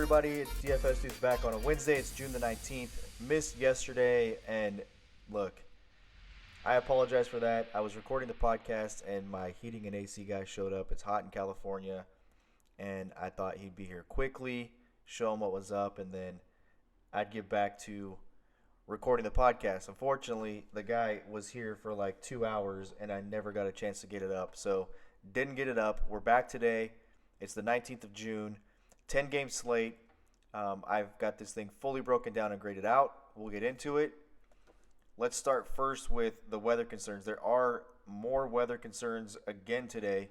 everybody? It's DFS Dudes back on a Wednesday. It's June the 19th. Missed yesterday, and look, I apologize for that. I was recording the podcast, and my heating and AC guy showed up. It's hot in California, and I thought he'd be here quickly, show him what was up, and then I'd get back to recording the podcast. Unfortunately, the guy was here for like 2 hours, and I never got a chance to get it up. So, didn't get it up. We're back today. It's the 19th of June. 10-game slate. I've got this thing fully broken down and graded out. We'll get into it. Let's start first with the weather concerns. There are more weather concerns again today.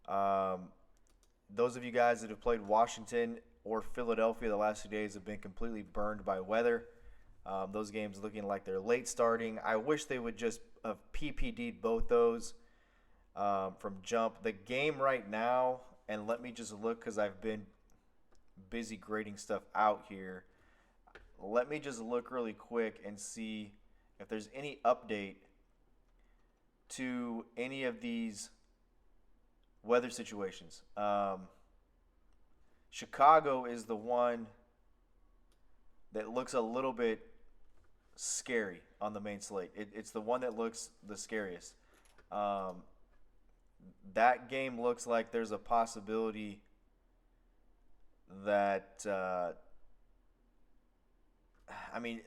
Those of you guys that have played Washington or Philadelphia the last few days have been completely burned by weather. Those games looking like they're late starting. I wish they would just have PPD'd both those from jump. The game right now, and let me just look because I've been busy grading stuff out here. Let me just look really quick and see if there's any update to any of these weather situations. Chicago is the one that looks a little bit scary on the main slate. It's the one that looks the scariest. That game looks like there's a possibility that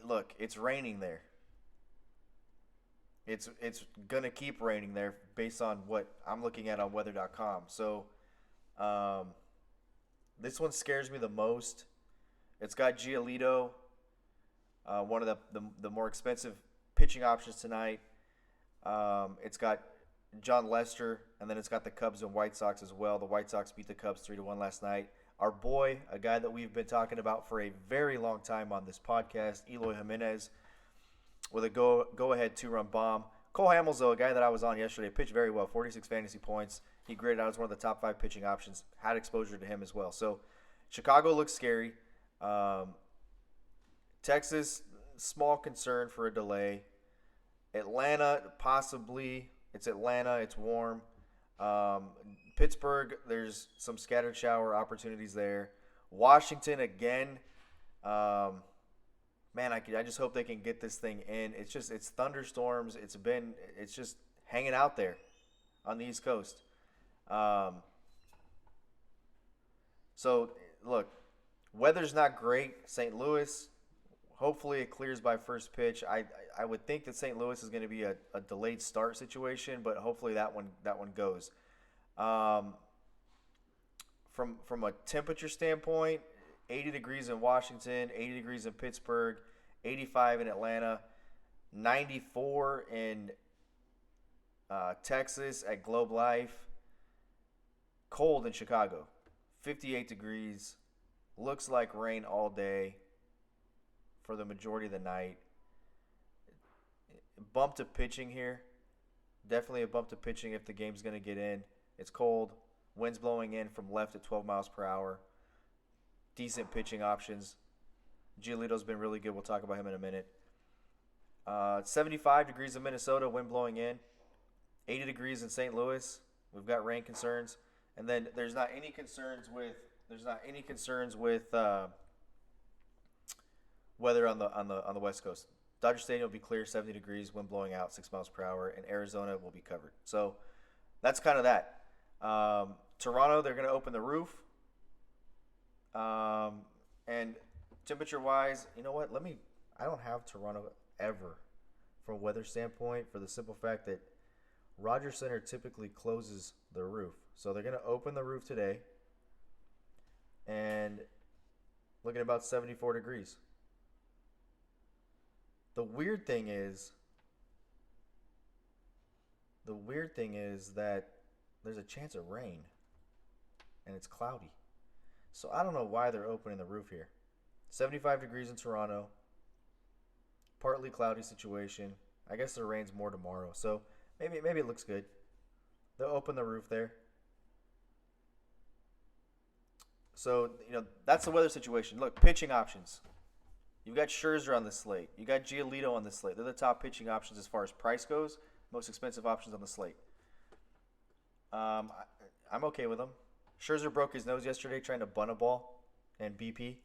look, it's raining there. It's gonna keep raining there based on what I'm looking at on weather.com. So this one scares me the most. It's got Giolito, one of the more expensive pitching options tonight. It's got John Lester, and then it's got the Cubs and White Sox as well. The White Sox beat the Cubs 3-1 last night. Our boy, a guy that we've been talking about for a very long time on this podcast, Eloy Jimenez, with a go-ahead two-run bomb. Cole Hamels, though, a guy that I was on yesterday, pitched very well, 46 fantasy points. He graded out as one of the top 5 pitching options. Had exposure to him as well. So Chicago looks scary. Texas, small concern for a delay. Atlanta, possibly. It's Atlanta. It's warm. Pittsburgh, there's some scattered shower opportunities there. Washington, again. I just hope they can get this thing in. It's thunderstorms. It's just hanging out there on the East Coast. So, look, weather's not great. St. Louis, hopefully it clears by first pitch. I would think that St. Louis is going to be a delayed start situation, but hopefully that one goes. From a temperature standpoint, 80 degrees in Washington, 80 degrees in Pittsburgh, 85 in Atlanta, 94 in Texas at Globe Life, cold in Chicago, 58 degrees, looks like rain all day for the majority of the night. Bump to pitching here. Definitely a bump to pitching if the game's going to get in. It's cold. Winds blowing in from left at 12 miles per hour. Decent pitching options. Giolito's been really good. We'll talk about him in a minute. 75 degrees in Minnesota, wind blowing in. 80 degrees in St. Louis. We've got rain concerns. And then there's not any concerns with weather on the West Coast. Dodger Stadium will be clear, 70 degrees, wind blowing out, 6 miles per hour, and Arizona will be covered. So that's kind of that. Toronto, they're going to open the roof. And temperature-wise, you know what? I don't have Toronto ever from a weather standpoint for the simple fact that Rogers Center typically closes the roof. So they're going to open the roof today and looking at about 74 degrees. The weird thing is that there's a chance of rain and it's cloudy. So I don't know why they're opening the roof here. 75 degrees in Toronto. Partly cloudy situation. I guess there rains more tomorrow. So maybe it looks good. They'll open the roof there. So, that's the weather situation. Look, pitching options. You've got Scherzer on the slate. You got Giolito on the slate. They're the top pitching options as far as price goes. Most expensive options on the slate. I'm okay with them. Scherzer broke his nose yesterday trying to bunt a ball. and BP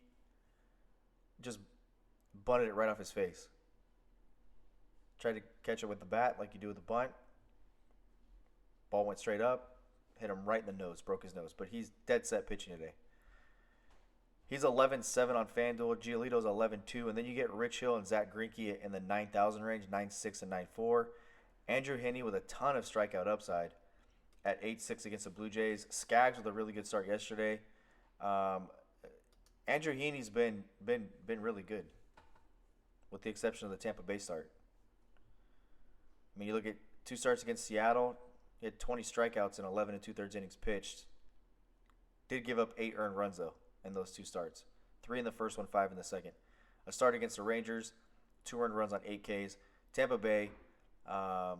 just bunted it right off his face. Tried to catch it with the bat like you do with the bunt. Ball went straight up, hit him right in the nose, broke his nose. But he's dead set pitching today. He's 11-7 on FanDuel. Giolito's 11-2. And then you get Rich Hill and Zach Greinke in the 9,000 range, 9.6 and 9.4. Andrew Heaney with a ton of strikeout upside at 8.6 against the Blue Jays. Skaggs with a really good start yesterday. Andrew Heaney's been really good, with the exception of the Tampa Bay start. I mean, you look at 2 starts against Seattle. He had 20 strikeouts in 11 and 2/3 innings pitched. Did give up 8 earned runs, though, in those 2 starts. 3 in the first one, 5 in the second. A start against the Rangers, 2 earned runs on 8 Ks. Tampa Bay, not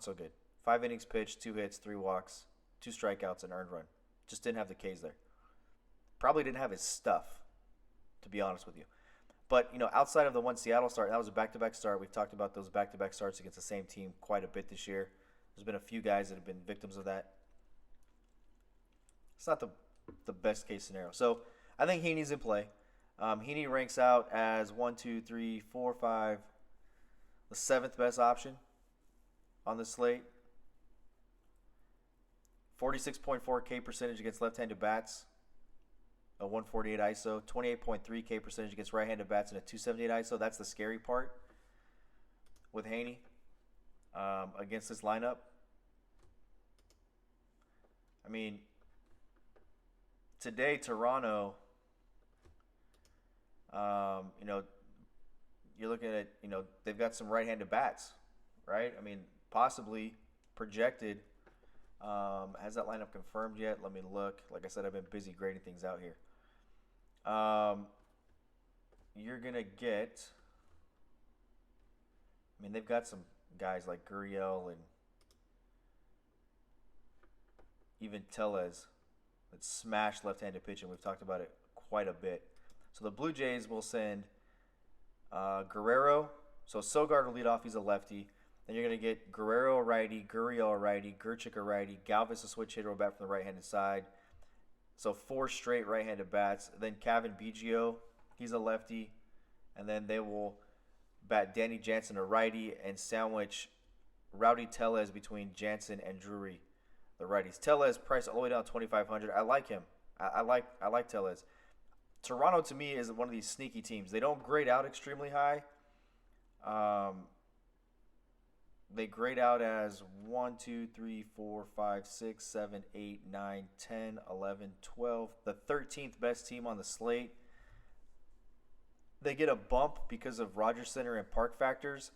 so good. 5 innings pitched, 2 hits, 3 walks, 2 strikeouts, and earned run. Just didn't have the Ks there. Probably didn't have his stuff, to be honest with you. But, outside of the one Seattle start, that was a back-to-back start. We've talked about those back-to-back starts against the same team quite a bit this year. There's been a few guys that have been victims of that. It's not the best case scenario. So I think Heaney's in play. Heaney ranks out as 1, 2, 3, 4, 5, the 7th best option on the slate. 46.4 K percentage against left-handed bats, a 148 ISO, 28.3 K percentage against right-handed bats, and a 278 ISO. That's the scary part with Heaney against this lineup. I mean, today, Toronto, you're looking at, they've got some right-handed bats, right? I mean, possibly projected. Has that lineup confirmed yet? Let me look. Like I said, I've been busy grading things out here. You're going to get, I mean, they've got some guys like Gurriel and even Tellez that smash left-handed pitching. We've talked about it quite a bit. So the Blue Jays will send Guerrero. So Sogard will lead off. He's a lefty. Then you're going to get Guerrero a righty, Gurriel a righty, Gerchik a righty, Galvis a switch hitter will bat from the right-handed side. So 4 straight right-handed bats. Then Kevin Biggio, he's a lefty. And then they will bat Danny Jansen a righty and sandwich Rowdy Tellez between Jansen and Drury, the righties. Tellez priced all the way down to $2,500. I like him. I like Tellez. Toronto, to me, is one of these sneaky teams. They don't grade out extremely high. They grade out as 1, 2, 3, 4, 5, 6, 7, 8, 9, 10, 11, 12. The 13th best team on the slate. They get a bump because of Rogers Center and park factors.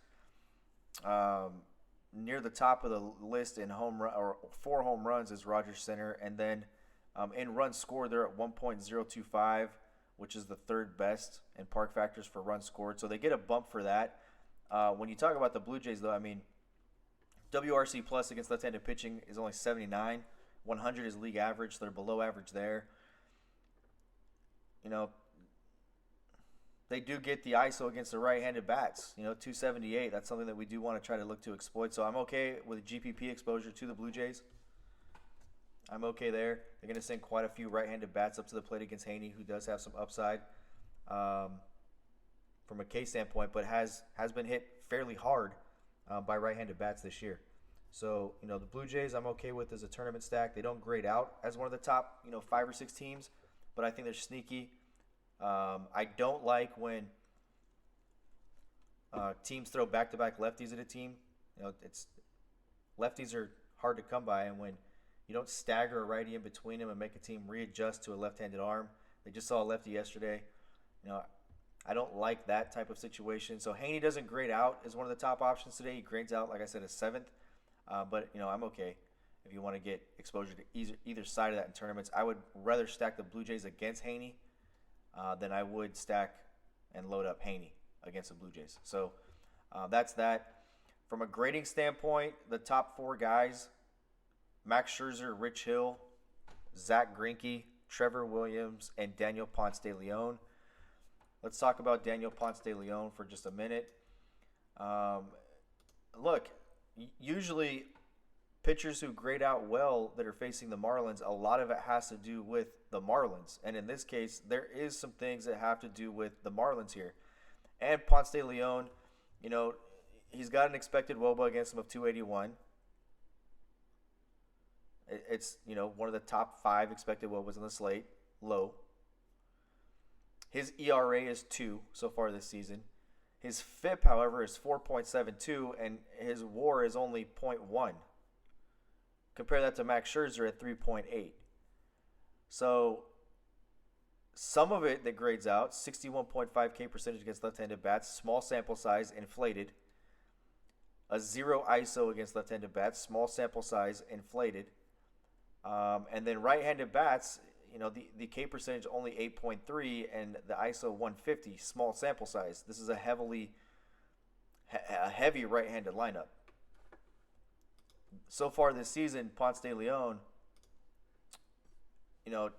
Near the top of the list in home run, or 4 home runs is Rogers Center. And then in runs scored, they're at 1.025, which is the 3rd best in park factors for runs scored. So they get a bump for that. When you talk about the Blue Jays, though, I mean, WRC plus against left-handed pitching is only 79. 100 is league average, so they're below average there. They do get the ISO against the right-handed bats. 278. That's something that we do want to try to look to exploit. So I'm okay with GPP exposure to the Blue Jays. I'm okay there. They're going to send quite a few right-handed bats up to the plate against Heaney, who does have some upside from a K standpoint, but has been hit fairly hard by right-handed bats this year. So, the Blue Jays I'm okay with as a tournament stack. They don't grade out as one of the top, 5 or 6 teams, but I think they're sneaky. I don't like when teams throw back-to-back lefties at a team. Lefties are hard to come by, and when you don't stagger a righty in between them and make a team readjust to a left-handed arm. They just saw a lefty yesterday. I don't like that type of situation. So Heaney doesn't grade out as one of the top options today. He grades out, like I said, as 7th. But, I'm okay if you want to get exposure to either side of that in tournaments. I would rather stack the Blue Jays against Heaney than I would stack and load up Heaney against the Blue Jays. So that's that. From a grading standpoint, the top 4 guys, Max Scherzer, Rich Hill, Zach Greinke, Trevor Williams, and Daniel Ponce de Leon. Let's talk about Daniel Ponce de Leon for just a minute. Look, usually pitchers who grade out well that are facing the Marlins, a lot of it has to do with the Marlins. And in this case, there is some things that have to do with the Marlins here. And Ponce de Leon, you know, he's got an expected WOBA against him of 281. It's, you know, one of the top 5 expected WOBAs on the slate. Low. His ERA is 2 so far this season. His FIP, however, is 4.72, and his WAR is only 0.1. Compare that to Max Scherzer at 3.8. So some of it that grades out, 61.5 K percentage against left-handed bats, small sample size, inflated. A 0 ISO against left-handed bats, small sample size, inflated. And then right-handed bats, you know, the K percentage only 8.3 and the ISO 150, small sample size. This is a heavy right-handed lineup. So far this season, Ponce de Leon, you know,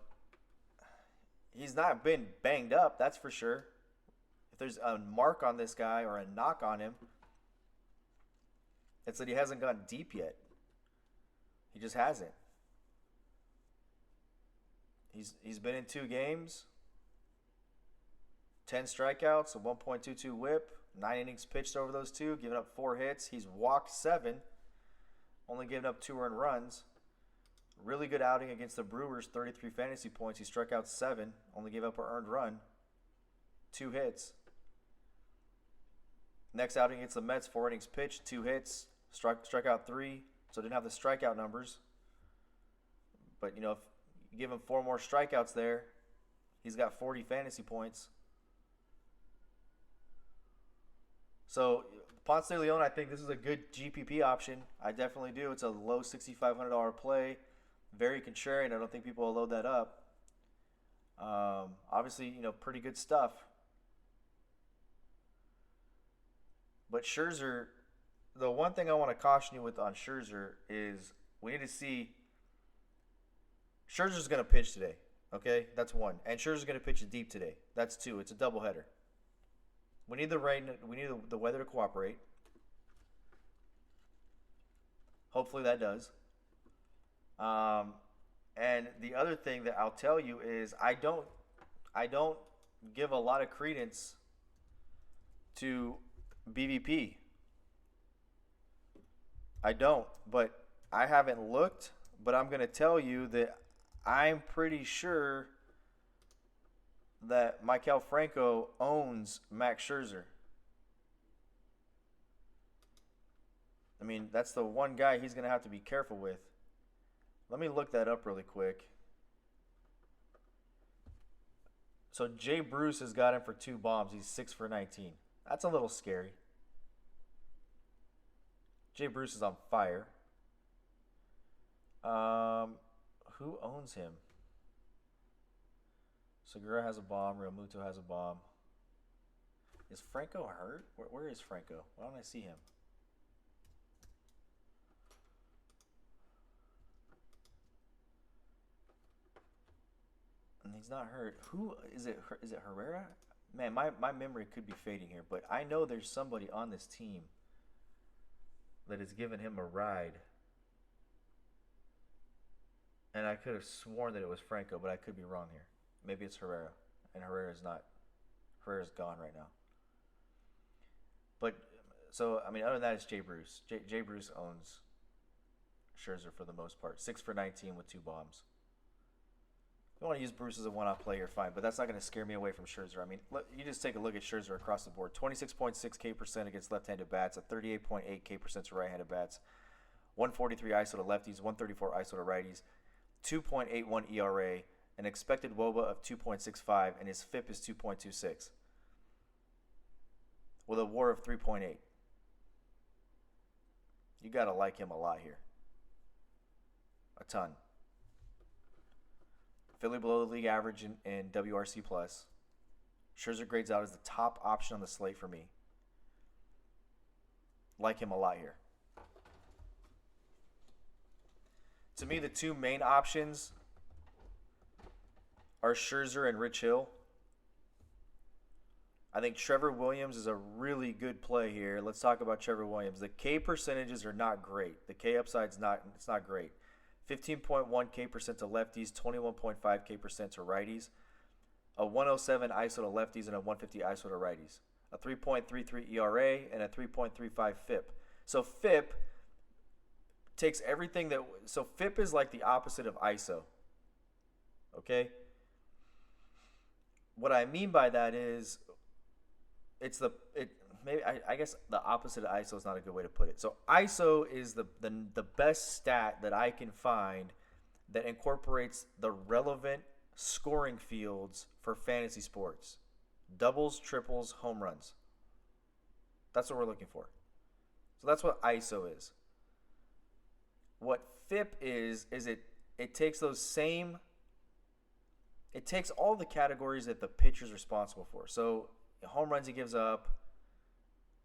he's not been banged up, that's for sure. If there's a mark on this guy or a knock on him, it's that he hasn't gone deep yet. He just hasn't. He's been in 2 games, 10 strikeouts, a 1.22 whip, 9 innings pitched over those 2, giving up 4 hits. He's walked 7, only giving up 2 earned runs. Really good outing against the Brewers, 33 fantasy points. He struck out 7, only gave up an earned run, 2 hits. Next outing against the Mets, 4 innings pitched, 2 hits, struck out 3, so didn't have the strikeout numbers. But, you know, if you give him 4 more strikeouts there, he's got 40 fantasy points. So Ponce de Leon, I think this is a good GPP option. I definitely do. It's a low $6,500 play. Very contrarian. I don't think people will load that up. Obviously, you know, pretty good stuff. But Scherzer, the one thing I want to caution you with on Scherzer is we need to see Scherzer's going to pitch today. Okay, that's 1. And Scherzer's going to pitch deep today. That's 2. It's a doubleheader. We need the rain. We need the weather to cooperate. Hopefully that does. And the other thing that I'll tell you is I don't give a lot of credence to BVP. I don't, but I haven't looked. But I'm going to tell you that I'm pretty sure that Maikel Franco owns Max Scherzer. I mean, that's the one guy he's going to have to be careful with. Let me look that up really quick. So Jay Bruce has got him for 2 bombs. He's 6 for 19. That's a little scary. Jay Bruce is on fire. Who owns him? Segura has a bomb. Real Muto has a bomb. Is Franco hurt? Where is Franco? Why don't I see him? And he's not hurt. Who is it? Is it Herrera? Man, my memory could be fading here, but I know there's somebody on this team that has given him a ride. And I could have sworn that it was Franco, but I could be wrong here. Maybe it's Herrera, and Herrera's not. Herrera's gone right now. But, so, I mean, other than that, it's Jay Bruce. Jay Bruce owns Scherzer for the most part. 6 for 19 with 2 bombs. If you want to use Bruce as a one-off player, fine, but that's not going to scare me away from Scherzer. I mean, you just take a look at Scherzer across the board. 26.6 K percent against left-handed bats, a 38.8 K percent to right-handed bats, 143 ISO to lefties, 134 ISO to righties, 2.81 ERA, an expected WOBA of 2.65, and his FIP is 2.26 with a WAR of 3.8. You got to like him a lot here. A ton. Philly below the league average in WRC+. Scherzer grades out as the top option on the slate for me. Like him a lot here. To me, the 2 main options are Scherzer and Rich Hill. I think Trevor Williams is a really good play here. Let's talk about Trevor Williams. The K percentages are not great. The K upside's not great. 15.1 K percent to lefties, 21.5 K percent to righties, a 107 ISO to lefties and a 150 ISO to righties, a 3.33 ERA and a 3.35 FIP. So FIP takes everything that so FIP is like the opposite of ISO. Okay? What I mean by that is I guess the opposite of ISO is not a good way to put it. So ISO is the best stat that I can find that incorporates the relevant scoring fields for fantasy sports. Doubles, triples, home runs. That's what we're looking for. So that's what ISO is. What FIP is it takes it takes all the categories that the pitcher's responsible for. So home runs he gives up,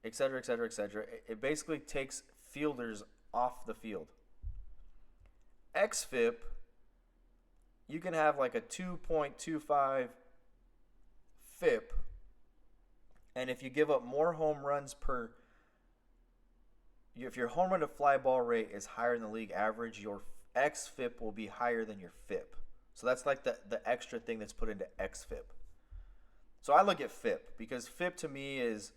et cetera, et cetera, et cetera. It basically takes fielders off the field. XFIP, you can have like a 2.25 FIP, and if you give up more home runs if your home run to fly ball rate is higher than the league average, your XFIP will be higher than your FIP. So that's like the extra thing that's put into XFIP. So I look at FIP because FIP to me is,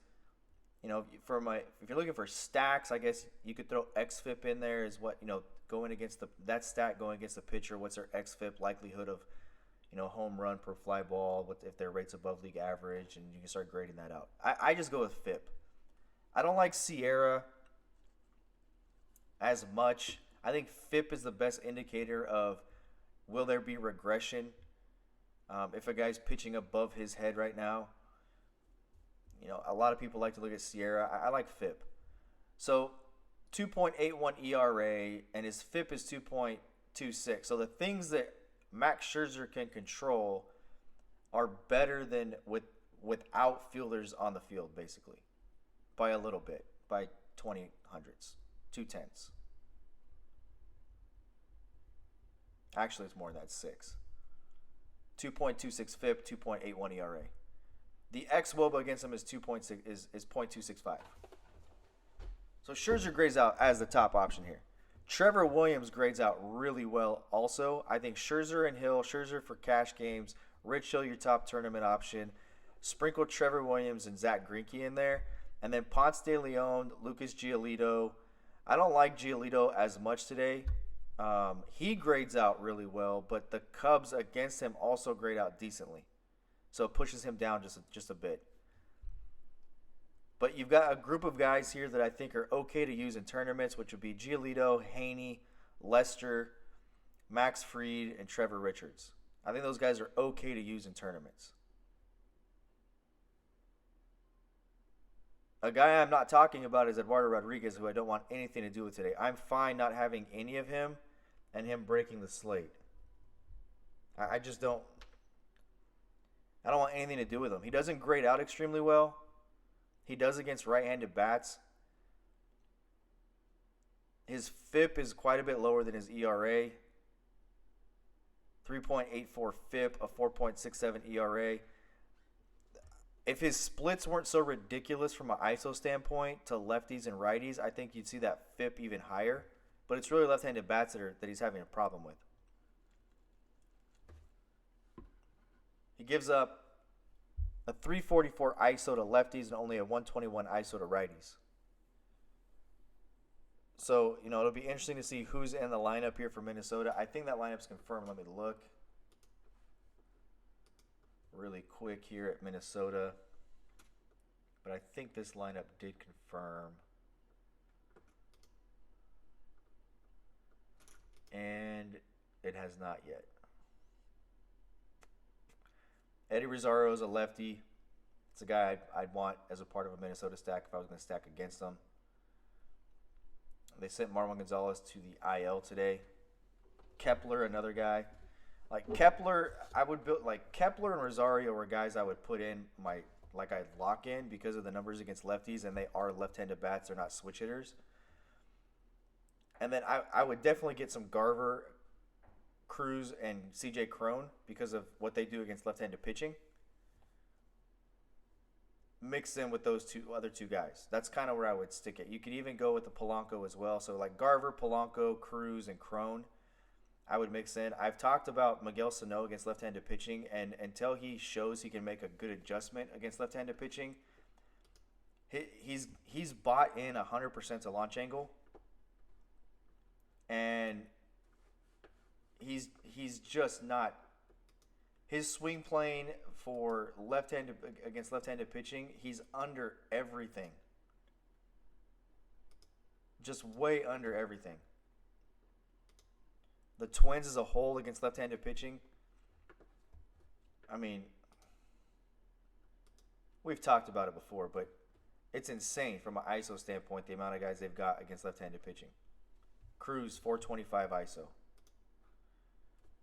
if you're looking for stacks, I guess you could throw XFIP in there as what, going against that stat going against the pitcher, what's their XFIP likelihood of, home run per fly ball, if their rate's above league average, and you can start grading that out. I just go with FIP. I don't like Sierra as much. I think FIP is the best indicator of will there be regression if a guy's pitching above his head right now. A lot of people like to look at Sierra. I like FIP. So 2.81 ERA and his FIP is 2.26. So the things that Max Scherzer can control are better than without fielders on the field, basically, by a little bit, by 20 hundredths, 2/10. Actually, it's more than that, 6. 2.26 FIP, 2.81 ERA. The xWOBA against him is 2.6 is 0.265. So Scherzer grades out as the top option here. Trevor Williams grades out really well also. I think Scherzer and Hill, Scherzer for cash games, Rich Hill your top tournament option. Sprinkle Trevor Williams and Zach Greinke in there. And then Ponce de Leon, Lucas Giolito. I don't like Giolito as much today. He grades out really well, but the Cubs against him also grade out decently. So it pushes him down just a bit. But you've got a group of guys here that I think are okay to use in tournaments, which would be Giolito, Haney, Lester, Max Fried, and Trevor Richards. I think those guys are okay to use in tournaments. A guy I'm not talking about is Eduardo Rodriguez, who I don't want anything to do with today. I'm fine not having any of him and him breaking the slate. I just don't. I don't want anything to do with him. He doesn't grade out extremely well. He does against right-handed bats. His FIP is quite a bit lower than his ERA. 3.84 FIP, a 4.67 ERA. If his splits weren't so ridiculous from an ISO standpoint to lefties and righties, I think you'd see that FIP even higher. But it's really left-handed bats that he's having a problem with. He gives up a 344 ISO to lefties and only a 121 ISO to righties. So, it'll be interesting to see who's in the lineup here for Minnesota. I think that lineup's confirmed. Let me look really quick here at Minnesota. But I think this lineup did confirm. And it has not yet. Eddie Rosario is a lefty. It's a guy I'd want as a part of a Minnesota stack if I was going to stack against them. They sent Marwin Gonzalez to the IL today. Kepler, another guy. Kepler, Kepler and Rosario were guys I would put in I'd lock in because of the numbers against lefties, and they are left-handed bats. They're not switch hitters. And then I would definitely get some Garver, Cruz, and CJ Cron because of what they do against left-handed pitching. mixed in with those other two guys. That's kind of where I would stick it. You could even go with the Polanco as well. So like Garver, Polanco, Cruz, and Crone, I would mix in. I've talked about Miguel Sano against left-handed pitching, and until he shows he can make a good adjustment against left-handed pitching, he's bought in 100% to launch angle, and he's just not. His swing plane for left-handed against left-handed pitching, he's under everything. Just way under everything. The Twins as a whole against left-handed pitching, I mean, we've talked about it before, but it's insane from an ISO standpoint, the amount of guys they've got against left-handed pitching. Cruz, 425 ISO.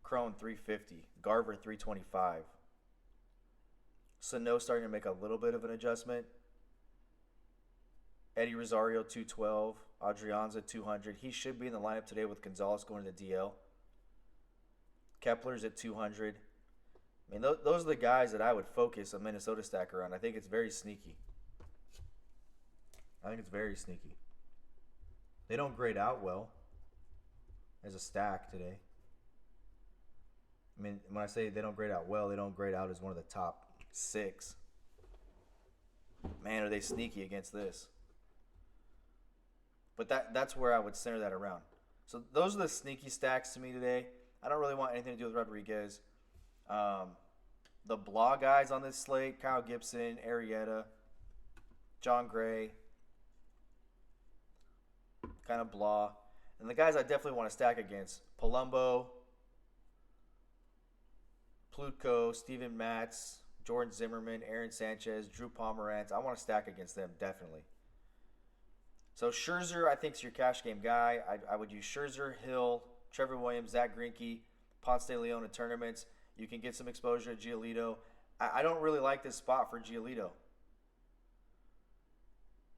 Crone, 350. Garver, 325. Sano starting to make a little bit of an adjustment. Eddie Rosario, 212. Adrianza, 200. He should be in the lineup today with Gonzalez going to the DL. Kepler's at 200. I mean, those are the guys that I would focus a Minnesota stacker on. I think it's very sneaky. They don't grade out well as a stack today. I mean, when I say they don't grade out well, they don't grade out as one of the top 6. Man, are they sneaky against this. But that's where I would center that around. So those are the sneaky stacks to me today. I don't really want anything to do with Rodriguez. The blah guys on this slate, Kyle Gibson, Arrieta, John Gray, kind of blah. And the guys I definitely want to stack against, Palumbo, Plutko, Steven Matz, Jordan Zimmerman, Aaron Sanchez, Drew Pomerantz. I want to stack against them, definitely. So Scherzer, I think, is your cash game guy. I would use Scherzer, Hill, Trevor Williams, Zach Greinke, Ponce de Leon in tournaments. You can get some exposure to Giolito. I don't really like this spot for Giolito.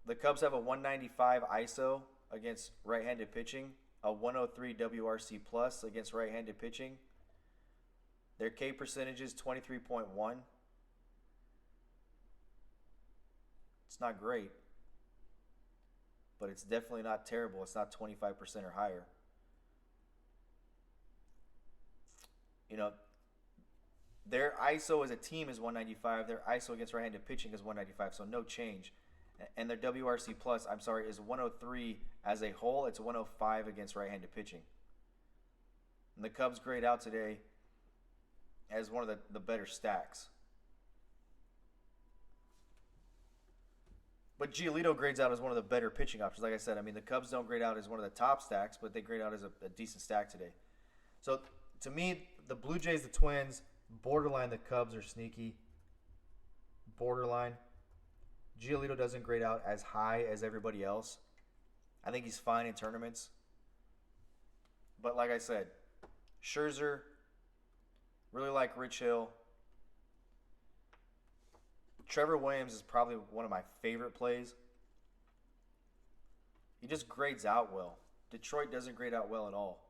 The Cubs have a 195 ISO against right-handed pitching, a 103 WRC plus against right-handed pitching. Their K percentage is 23.1. It's not great, but it's definitely not terrible. It's not 25% or higher. You know, their ISO as a team is 195. Their ISO against right-handed pitching is 195, so no change. And their WRC plus, is 103 as a whole. It's 105 against right-handed pitching. And the Cubs grade out today as one of the better stacks. But Giolito grades out as one of the better pitching options. Like I said, I mean, the Cubs don't grade out as one of the top stacks, but they grade out as a decent stack today. So, to me, the Blue Jays, the Twins, borderline the Cubs are sneaky. Borderline. Giolito doesn't grade out as high as everybody else. I think he's fine in tournaments. But like I said, Scherzer, really like Rich Hill. Trevor Williams is probably one of my favorite plays. He just grades out well. Detroit doesn't grade out well at all.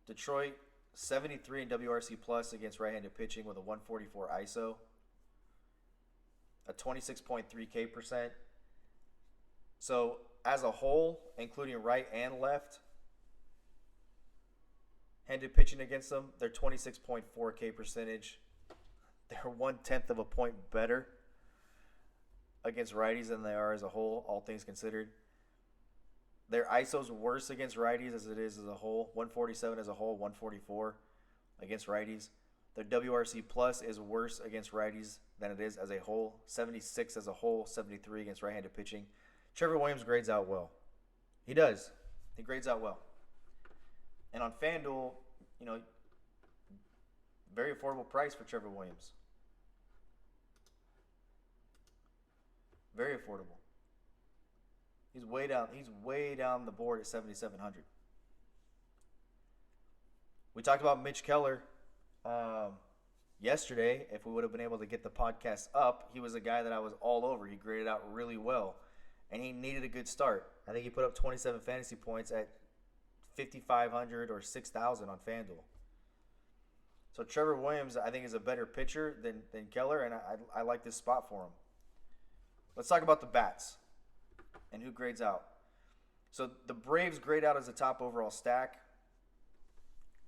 Detroit, 73 in WRC plus against right-handed pitching with a 144 ISO. A 26.3 K percent. So, as a whole, including right and left, handed pitching against them, they're 26.4 K percentage. They're 1/10 of a point better against righties than they are as a whole, all things considered. Their ISO's worse against righties as it is as a whole. 147 as a whole, 144 against righties. Their WRC plus is worse against righties than it is as a whole. 76 as a whole, 73 against right-handed pitching. Trevor Williams grades out well. He does. He grades out well. And on FanDuel, you know, very affordable price for Trevor Williams. Very affordable. He's way down the board at 7,700. We talked about Mitch Keller yesterday. If we would have been able to get the podcast up, he was a guy that I was all over. He graded out really well, and he needed a good start. I think he put up 27 fantasy points at 5,500 or 6,000 on FanDuel. So Trevor Williams, I think, is a better pitcher than Keller, and I like this spot for him. Let's talk about the bats and who grades out. So the Braves grade out as a top overall stack.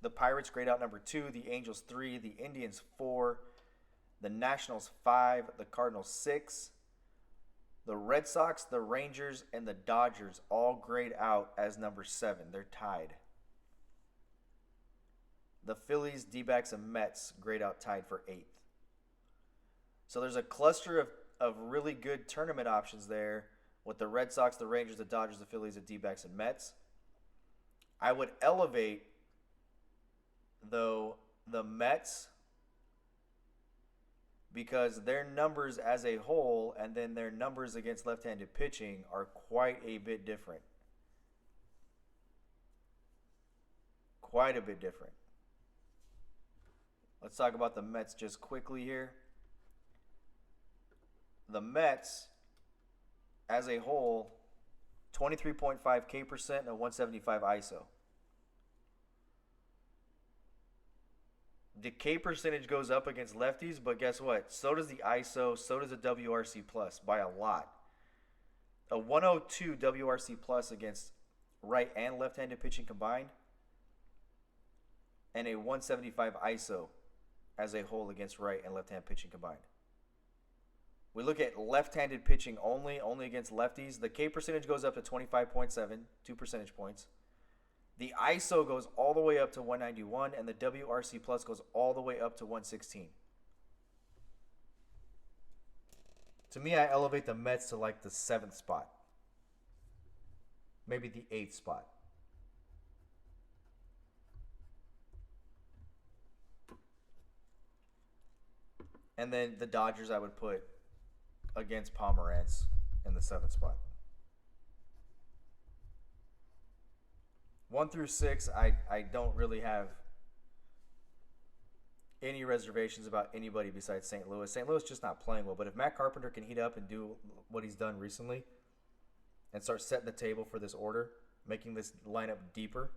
The Pirates grade out number 2, the Angels 3, the Indians 4, the Nationals 5, the Cardinals 6. The Red Sox, the Rangers, and the Dodgers all grade out as number 7. They're tied. The Phillies, D-backs, and Mets grade out tied for 8th. So there's a cluster of really good tournament options there with the Red Sox, the Rangers, the Dodgers, the Phillies, the D-backs, and Mets. I would elevate, though, the Mets because their numbers as a whole and then their numbers against left-handed pitching are quite a bit different. Quite a bit different. Let's talk about the Mets just quickly here. The Mets, as a whole, 23.5 K percent and 175 ISO. The K percentage goes up against lefties, but guess what? So does the ISO, so does the WRC plus by a lot. A 102 WRC plus against right and left-handed pitching combined, and a 175 ISO as a whole against right and left-hand pitching combined. We look at left-handed pitching only against lefties. The K percentage goes up to 25.7, 2 percentage points. The ISO goes all the way up to 191, and the WRC plus goes all the way up to 116. To me, I elevate the Mets to like the 7th spot. Maybe the 8th spot. And then the Dodgers I would put against Pomerantz in the 7th spot. 1 through 6, I don't really have any reservations about anybody besides St. Louis. St. Louis just not playing well. But if Matt Carpenter can heat up and do what he's done recently and start setting the table for this order, making this lineup deeper,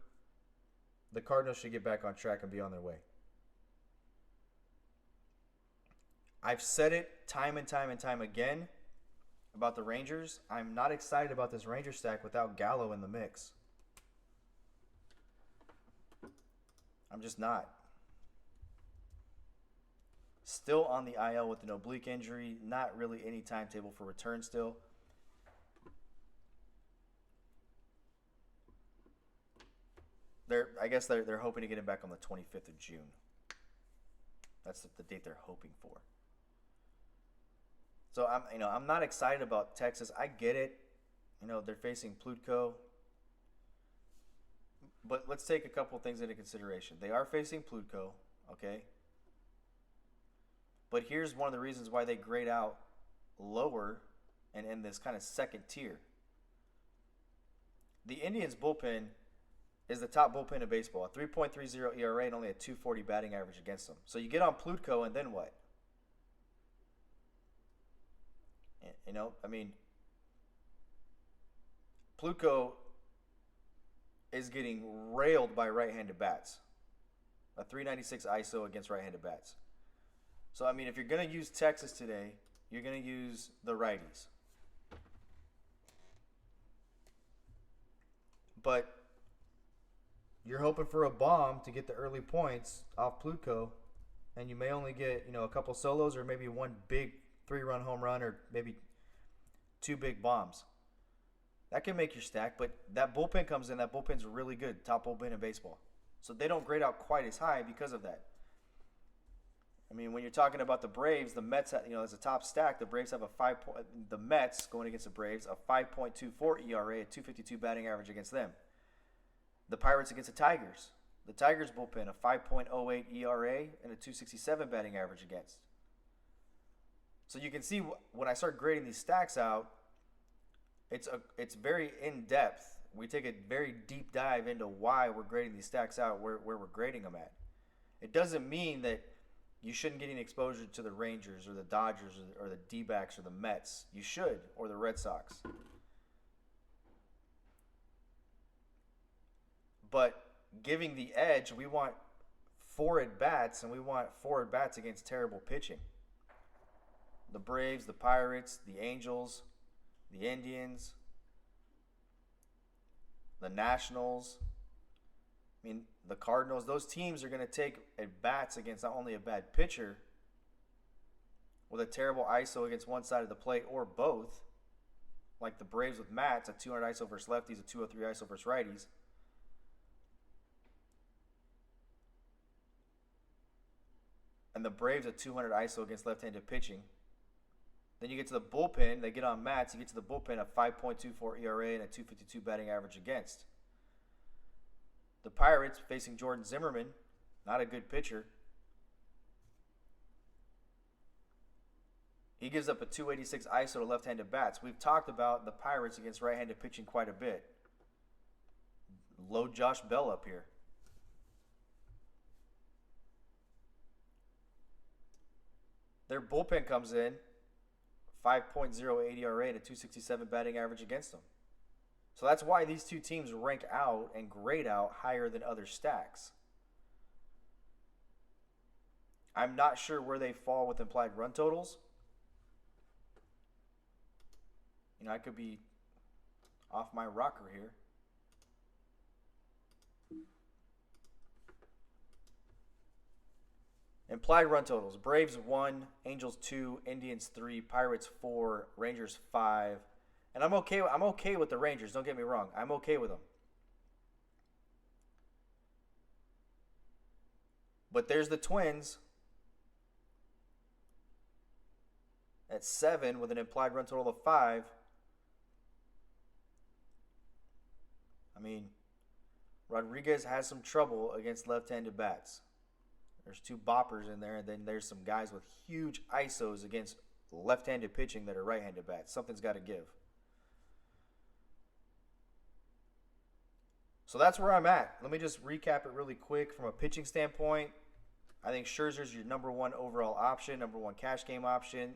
the Cardinals should get back on track and be on their way. I've said it time and time again about the Rangers. I'm not excited about this Ranger stack without Gallo in the mix. I'm just not. Still on the IL with an oblique injury. Not really any timetable for return still. I guess they're hoping to get him back on the 25th of June. That's the date they're hoping for. So I'm not excited about Texas. I get it. They're facing Plutko. But let's take a couple things into consideration. They are facing Plutko, okay? But here's one of the reasons why they grade out lower and in this kind of second tier. The Indians' bullpen is the top bullpen in baseball. A 3.30 ERA and only a 240 batting average against them. So you get on Plutko and then what? Plutko is getting railed by right-handed bats. A 396 ISO against right-handed bats. So, if you're going to use Texas today, you're going to use the righties. But you're hoping for a bomb to get the early points off Plutko, and you may only get, a couple solos or maybe one big 3-run home run or maybe 2 big bombs. That can make your stack, but that bullpen comes in. That bullpen's really good, top bullpen in baseball. So they don't grade out quite as high because of that. When you're talking about the Braves, the Mets, as a top stack, the Braves have the Mets going against the Braves, a 5.24 ERA, a 252 batting average against them. The Pirates against the Tigers. The Tigers bullpen, a 5.08 ERA and a 267 batting average against. So you can see when I start grading these stacks out, it's very in-depth. We take a very deep dive into why we're grading these stacks out, where we're grading them at. It doesn't mean that you shouldn't get any exposure to the Rangers or the Dodgers or the D-backs or the Mets. You should, or the Red Sox. But giving the edge, we want 4 at bats, and we want 4 at bats against terrible pitching. The Braves, the Pirates, the Angels, the Indians, the Nationals, I mean, the Cardinals. Those teams are going to take at bats against not only a bad pitcher with a terrible ISO against one side of the plate or both, like the Braves with Matz, a 200 ISO versus lefties, a 203 ISO versus righties. And the Braves a 200 ISO against left-handed pitching. Then you get to the bullpen, they get on Matz, you get to the bullpen, a 5.24 ERA and a 252 batting average against. The Pirates facing Jordan Zimmerman, not a good pitcher. He gives up a 286 ISO to left-handed bats. We've talked about the Pirates against right-handed pitching quite a bit. Load Josh Bell up here. Their bullpen comes in, 5.08 ERA and a 267 batting average against them. So that's why these two teams rank out and grade out higher than other stacks. I'm not sure where they fall with implied run totals. You know, I could be off my rocker here. Implied run totals: Braves 1, Angels 2, Indians 3, Pirates 4, Rangers 5. And I'm okay with the Rangers, don't get me wrong. I'm okay with them. But there's the Twins at 7 with an implied run total of 5. I mean, Rodriguez has some trouble against left-handed bats. There's 2 boppers in there, and then there's some guys with huge ISOs against left-handed pitching that are right-handed bats. Something's got to give. So that's where I'm at. Let me just recap it really quick. From a pitching standpoint, I think Scherzer's your number 1 overall option, number 1 cash game option.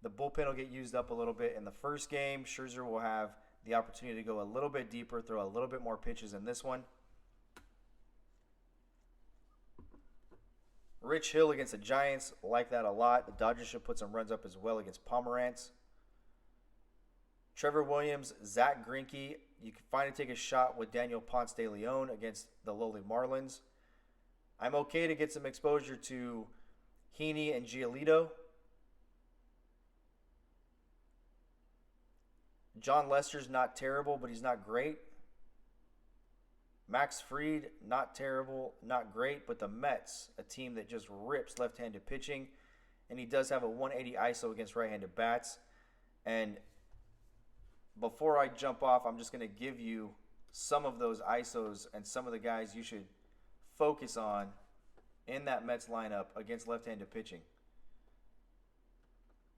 The bullpen will get used up a little bit in the first game. Scherzer will have the opportunity to go a little bit deeper, throw a little bit more pitches in this one. Rich Hill against the Giants, like that a lot. The Dodgers should put some runs up as well against Pomeranz. Trevor Williams, Zach Greinke. You can finally take a shot with Daniel Ponce de Leon against the lowly Marlins. I'm okay to get some exposure to Heaney and Giolito. John Lester's not terrible, but he's not great. Max Fried, not terrible, not great, but the Mets, a team that just rips left-handed pitching, and he does have a 180 ISO against right-handed bats. And before I jump off, I'm just going to give you some of those ISOs and some of the guys you should focus on in that Mets lineup against left-handed pitching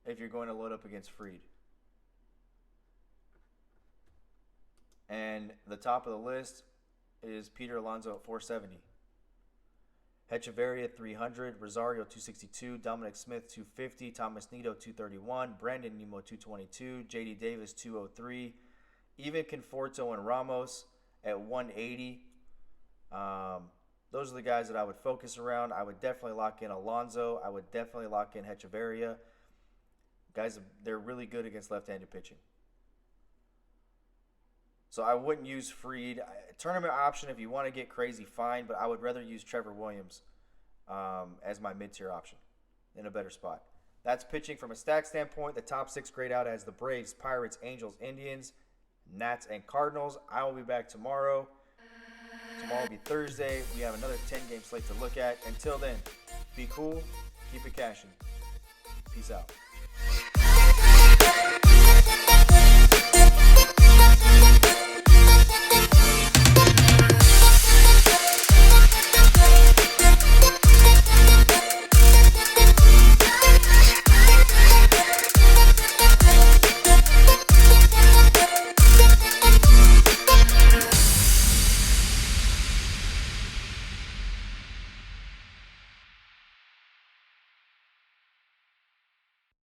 if you're going to load up against Fried. And the top of the list is Peter Alonso at 470. Hechavarria 300, Rosario 262, Dominic Smith 250, Thomas Nido 231, Brandon Nimmo 222, JD Davis 203, even Conforto and Ramos at 180. Those are the guys that I would focus around. I would definitely lock in Alonso. I would definitely lock in Hechavarria. Guys, they're really good against left-handed pitching. So I wouldn't use Fried. Tournament option, if you want to get crazy, fine. But I would rather use Trevor Williams as my mid-tier option in a better spot. That's pitching from a stack standpoint. The top 6 grade out as the Braves, Pirates, Angels, Indians, Nats, and Cardinals. I will be back tomorrow. Tomorrow will be Thursday. We have another 10-game slate to look at. Until then, be cool. Keep it cashing. Peace out.